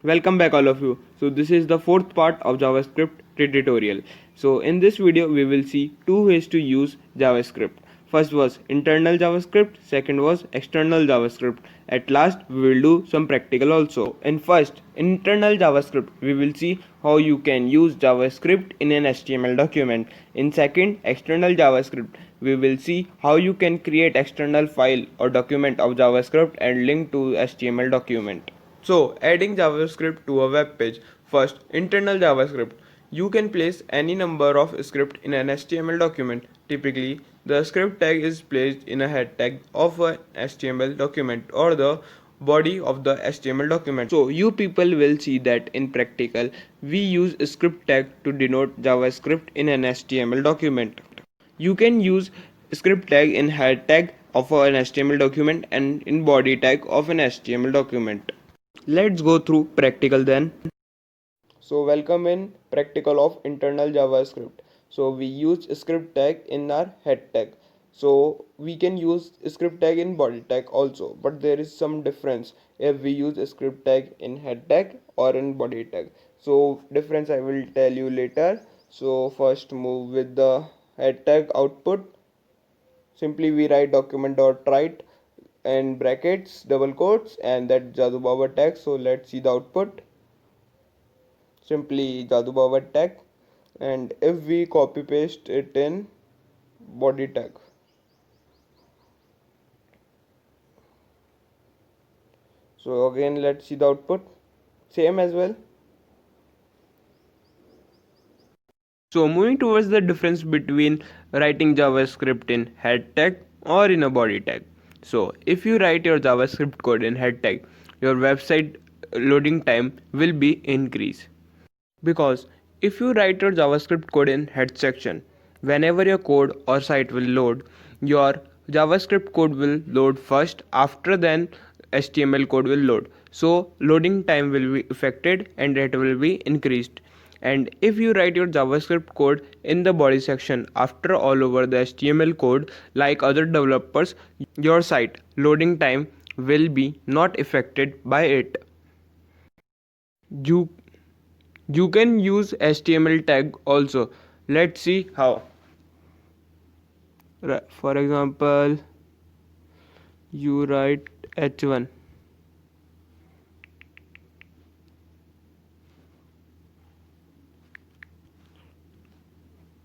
Welcome back all of you. So this is the fourth part of JavaScript tutorial. So in this video we will see two ways to use JavaScript. First was internal JavaScript, second was external JavaScript. At last we will do some practical also. In first internal JavaScript we will see how you can use JavaScript in an HTML document. In second external JavaScript we will see how you can create external file or document of JavaScript and link to HTML document. So, adding JavaScript to a web page. First, internal JavaScript. You can place any number of script in an HTML document. Typically, the script tag is placed in a head tag of an HTML document or the body of the HTML document. So, you people will see that in practical, we use script tag to denote JavaScript in an HTML document. You can use script tag in head tag of an HTML document and in body tag of an HTML document. Let's go through practical then. So welcome in practical of internal JavaScript. So we use script tag in our head tag. So we can use script tag in body tag also, but there is some difference if we use script tag in head tag or in body tag. So difference I will tell you later. So first move with the head tag output. Simply we write document.write and brackets double quotes and that Jadu Baba tag. So let's see the output. Simply Jadu Baba tag, and if we copy paste it in body tag, so again let's see the output same as well. So moving towards the difference between writing JavaScript in head tag or in a body tag. So if you write your JavaScript code in head tag, your website loading time will be increased. Because if you write your JavaScript code in head section, whenever your code or site will load, your JavaScript code will load first, after then HTML code will load. So loading time will be affected and it will be increased. And if you write your JavaScript code in the body section after all over the HTML code like other developers, your site loading time will be not affected by it. You you can use HTML tag also. Let's see how. For example, you write h1,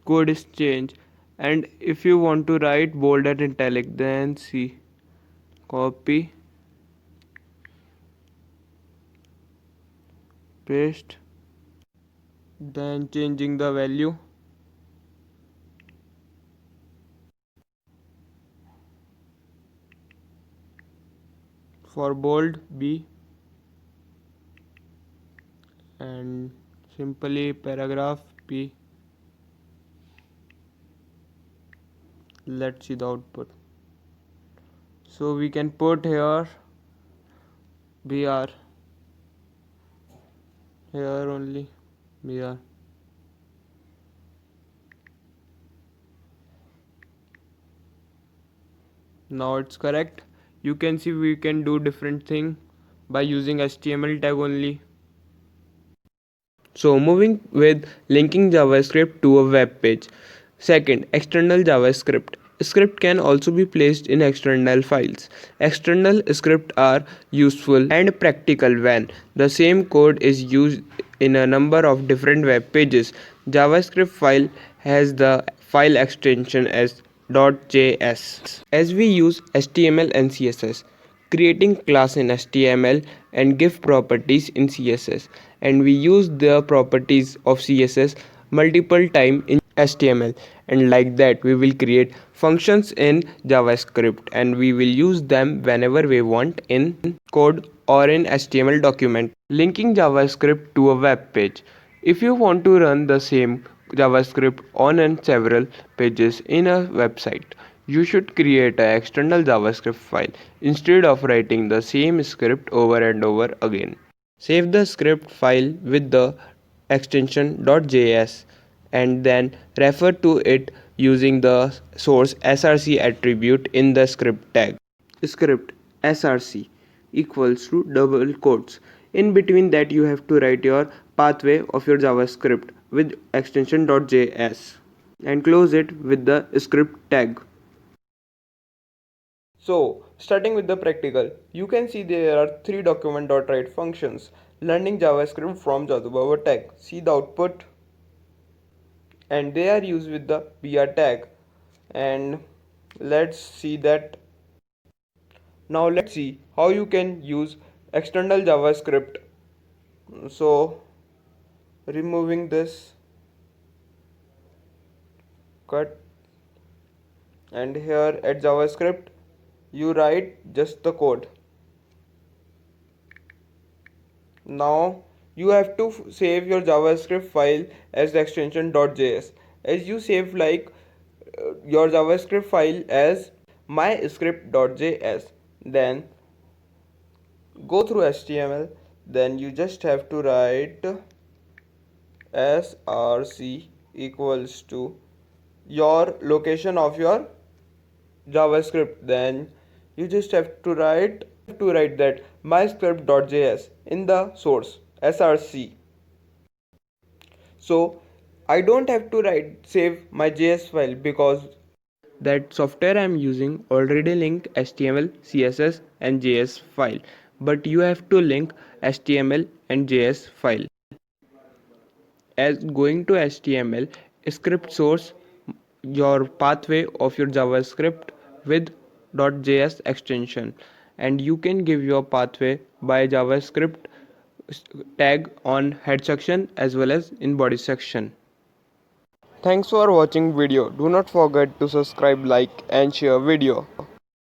code is changed, and if you want to write bold and italic, then see, copy, paste, then changing the value. For bold B and simply paragraph P. Let's see the output. So we can put here BR, here only BR. Now it's correct. You can see we can do different thing by using HTML tag only. So moving with linking JavaScript to a web page. Second, external JavaScript. Script can also be placed in external files. External scripts are useful and practical when the same code is used in a number of different web pages. JavaScript file has the file extension as .js. As we use HTML and CSS, creating class in HTML and give properties in CSS, and we use the properties of CSS multiple time in HTML, and like that we will create functions in JavaScript and we will use them whenever we want in code or in HTML document. Linking JavaScript to a web page. If you want to run the same JavaScript on and several pages in a website, you should create an external JavaScript file instead of writing the same script over and over again. Save the script file with the extension .js and then refer to it using the source src attribute in the script tag. Script src equals to double quotes. In between that, you have to write your pathway of your JavaScript with extension .js and close it with the script tag. So, starting with the practical, you can see there are three document.write functions. Learning JavaScript from Jadubaba tag. See the output, and they are used with the br tag. And let's see that. Now let's see how you can use external JavaScript. So, removing this cut, and here at JavaScript you write just the code. Now you have to save your JavaScript file as the extension .js. As you save your JavaScript file as myscript.js, then go through HTML, then you just have to write src equals to your location of your JavaScript. Then you just have to write that myscript.js in the source src. So I don't have to save my JS file because that software I'm using already link HTML, CSS and JS file, but you have to link HTML and JS file. As going to HTML, script source your pathway of your JavaScript with .js extension, and you can give your pathway by JavaScript tag on head section as well as in body section. Thanks for watching video. Do not forget to subscribe, like and share video.